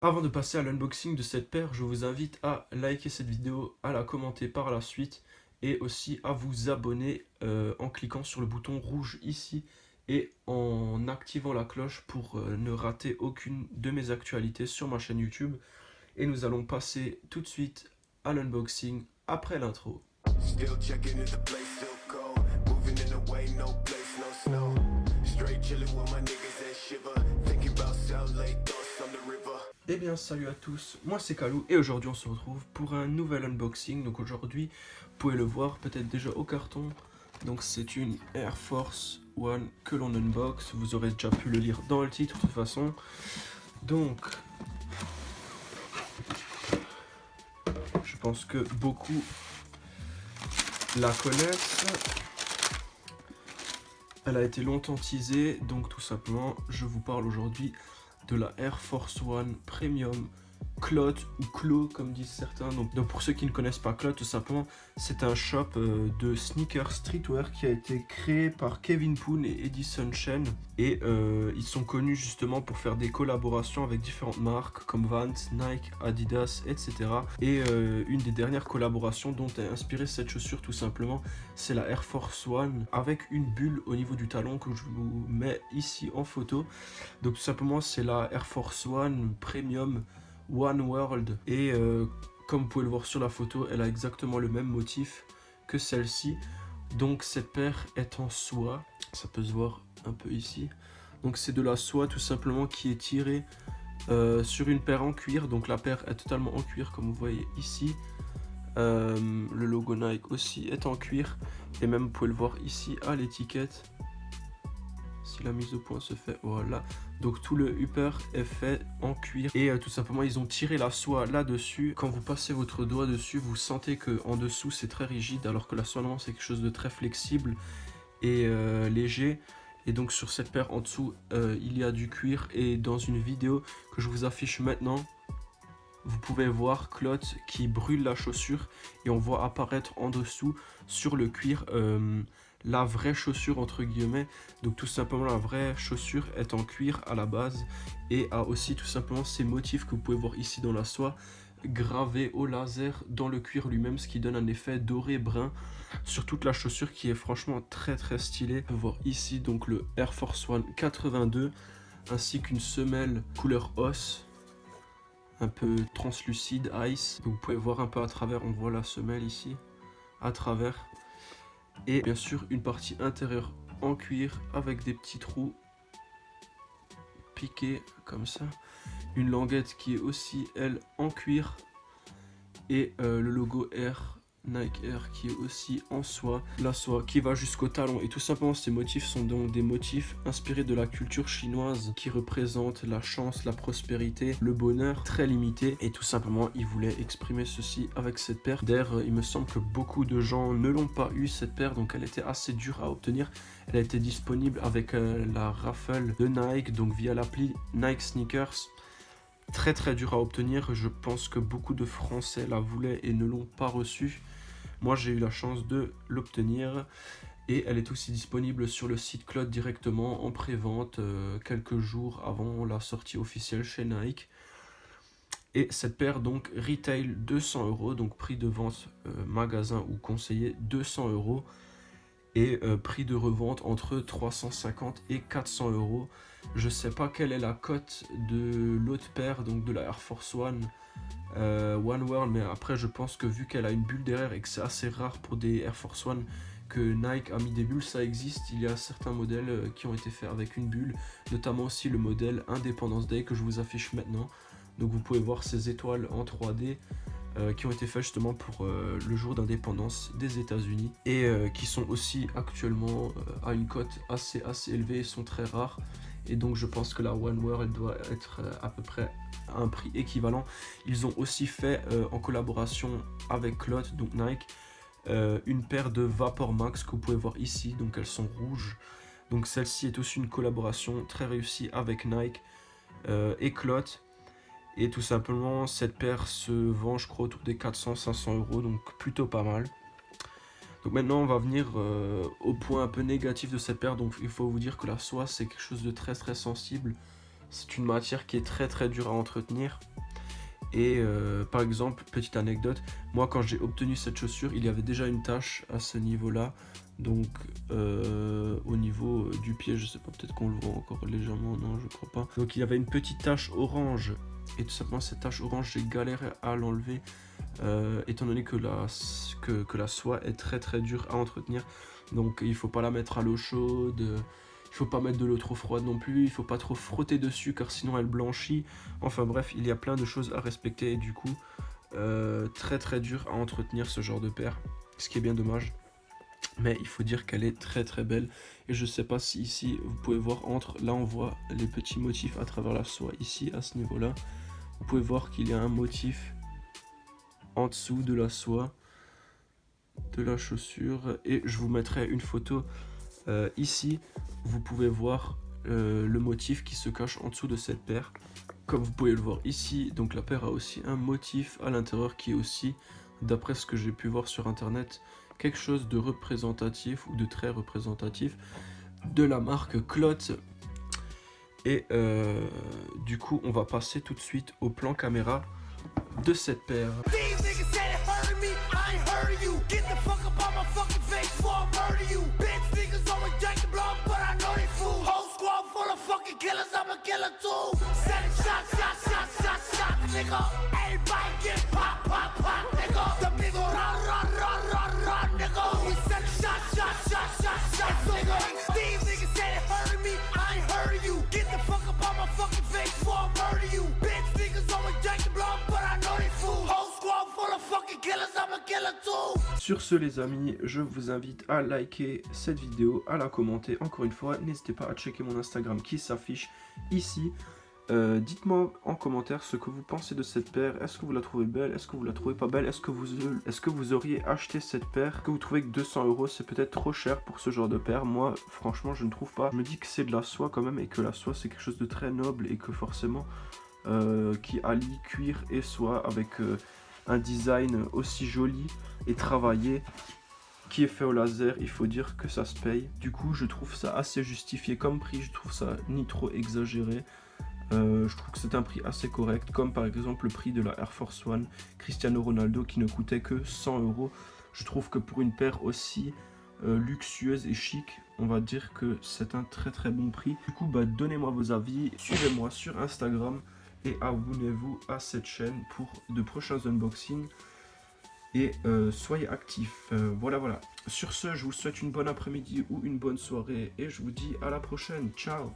Avant de passer à l'unboxing de cette paire, je vous invite à liker cette vidéo, à la commenter par la suite et aussi à vous abonner en cliquant sur le bouton rouge ici et en activant la cloche pour ne rater aucune de mes actualités sur ma chaîne YouTube. Et nous allons passer tout de suite à l'unboxing après l'intro. Still checking if the place still cold. Moving in a way, no place, no snow. Straight chilling with my niggas that shiver. Thinking about South Lake, thoughts on the river. Eh bien salut à tous, moi c'est Kalou et aujourd'hui on se retrouve pour un nouvel unboxing. Donc aujourd'hui, vous pouvez le voir peut-être déjà au carton. Donc c'est une Air Force One que l'on unbox. Vous aurez déjà pu le lire dans le titre de toute façon. Donc, je pense que beaucoup la connaissent. Elle a été longtemps teasée, donc tout simplement, je vous parle aujourd'hui de la Air Force One Premium Clot ou Clo comme disent certains. Donc pour ceux qui ne connaissent pas Clot, tout simplement, c'est un shop de sneakers streetwear qui a été créé par Kevin Poon et Edison Chen. Et ils sont connus justement pour faire des collaborations avec différentes marques comme Vans, Nike, Adidas, etc. Et une des dernières collaborations dont est inspirée cette chaussure tout simplement, c'est la Air Force One avec une bulle au niveau du talon que je vous mets ici en photo. Donc tout simplement c'est la Air Force One Premium One World et comme vous pouvez le voir sur la photo, elle a exactement le même motif que celle-ci. Donc cette paire est en soie, ça peut se voir un peu ici. Donc c'est de la soie tout simplement qui est tirée sur une paire en cuir. Donc la paire est totalement en cuir comme vous voyez ici. Le logo Nike aussi est en cuir et même vous pouvez le voir ici à l'étiquette. Si la mise au point se fait, voilà. Donc tout le upper est fait en cuir et tout simplement ils ont tiré la soie là-dessus. Quand vous passez votre doigt dessus, vous sentez que en dessous c'est très rigide, alors que la soie non, c'est quelque chose de très flexible et léger. Et donc sur cette paire en dessous, il y a du cuir et dans une vidéo que je vous affiche maintenant, vous pouvez voir Clot qui brûle la chaussure et on voit apparaître en dessous sur le cuir la vraie chaussure entre guillemets. Donc tout simplement la vraie chaussure est en cuir à la base et a aussi tout simplement ces motifs que vous pouvez voir ici dans la soie gravés au laser dans le cuir lui-même, ce qui donne un effet doré brun sur toute la chaussure qui est franchement très stylée. On peut voir ici donc le Air Force One 82 ainsi qu'une semelle couleur os un peu translucide ice. Donc vous pouvez voir un peu à travers, on voit la semelle ici à travers. Et bien sûr une partie intérieure en cuir avec des petits trous piqués comme ça. Une languette qui est aussi elle en cuir. Et le logo Air, Nike Air qui est aussi en soie. La soie qui va jusqu'au talon. Et tout simplement ces motifs sont donc des motifs inspirés de la culture chinoise qui représente la chance, la prospérité, le bonheur très limité. Et tout simplement ils voulaient exprimer ceci avec cette paire. D'ailleurs il me semble que beaucoup de gens ne l'ont pas eu cette paire, donc elle était assez dure à obtenir. Elle a été disponible avec la raffle de Nike, donc via l'appli Nike Sneakers. Très dur à obtenir, je pense que beaucoup de Français la voulaient et ne l'ont pas reçue. Moi j'ai eu la chance de l'obtenir et elle est aussi disponible sur le site Clot directement en pré-vente quelques jours avant la sortie officielle chez Nike. Et cette paire donc retail 200 €, donc prix de vente magasin ou conseillé 200 € et prix de revente entre 350 et 400 €. Je sais pas quelle est la cote de l'autre paire, donc de la Air Force One One World, mais après je pense que vu qu'elle a une bulle derrière et que c'est assez rare pour des Air Force One que Nike a mis des bulles, ça existe. Il y a certains modèles qui ont été faits avec une bulle, notamment aussi le modèle Independence Day que je vous affiche maintenant. Donc vous pouvez voir ces étoiles en 3D qui ont été faits justement pour le jour d'indépendance des États-Unis et qui sont aussi actuellement à une cote assez élevée et sont très rares. Et donc je pense que la One World elle doit être à peu près à un prix équivalent. Ils ont aussi fait en collaboration avec Clot, donc Nike, une paire de Vapor Max que vous pouvez voir ici, donc elles sont rouges. Donc celle-ci est aussi une collaboration très réussie avec Nike et Clot. Et tout simplement, cette paire se vend, je crois, autour des 400-500 €, donc plutôt pas mal. Donc maintenant, on va venir au point un peu négatif de cette paire. Donc il faut vous dire que la soie, c'est quelque chose de très sensible. c'est une matière qui est très dure à entretenir. Et par exemple, petite anecdote, moi quand j'ai obtenu cette chaussure, il y avait déjà une tache à ce niveau-là. Donc au niveau du pied, je sais pas, peut-être qu'on le voit encore légèrement, non je crois pas. Donc il y avait une petite tache orange. Et tout simplement cette tache orange, j'ai galéré à l'enlever. Étant donné que la soie est très dure à entretenir. Donc il faut pas la mettre à l'eau chaude. Il faut pas mettre de l'eau trop froide non plus, il faut pas trop frotter dessus car sinon elle blanchit. Enfin bref, il y a plein de choses à respecter et du coup très dur à entretenir ce genre de paire, ce qui est bien dommage. Mais il faut dire qu'elle est très belle et je sais pas si ici vous pouvez voir là on voit les petits motifs à travers la soie ici à ce niveau là. Vous pouvez voir qu'il y a un motif en dessous de la soie de la chaussure et je vous mettrai une photo ici. Vous pouvez voir le motif qui se cache en dessous de cette paire. Comme vous pouvez le voir ici, donc la paire a aussi un motif à l'intérieur qui est aussi, d'après ce que j'ai pu voir sur internet, quelque chose de représentatif ou de très représentatif de la marque Cloth. Et du coup, on va passer tout de suite au plan caméra de cette paire. Sur ce les amis, je vous invite à liker cette vidéo, à la commenter encore une fois. N'hésitez pas à checker mon Instagram qui s'affiche ici. Dites-moi en commentaire ce que vous pensez de cette paire. Est-ce que vous la trouvez belle? Est-ce que vous la trouvez pas belle? Est-ce que vous auriez acheté cette paire? Est-ce que vous trouvez que 200 € c'est peut-être trop cher pour ce genre de paire? Moi franchement je ne trouve pas. Je me dis que c'est de la soie quand même et que la soie c'est quelque chose de très noble et que forcément qui allie cuir et soie avec un design aussi joli et travaillé qui est fait au laser, il faut dire que ça se paye. Du coup je trouve ça assez justifié comme prix, je trouve ça ni trop exagéré. Je trouve que c'est un prix assez correct, comme par exemple le prix de la Air Force One Cristiano Ronaldo qui ne coûtait que 100 €. Je trouve que pour une paire aussi luxueuse et chic, on va dire que c'est un très bon prix. Du coup donnez-moi vos avis, suivez-moi sur Instagram et abonnez-vous à cette chaîne pour de prochains unboxings et soyez actifs. Voilà. Sur ce, je vous souhaite une bonne après-midi ou une bonne soirée et je vous dis à la prochaine. Ciao.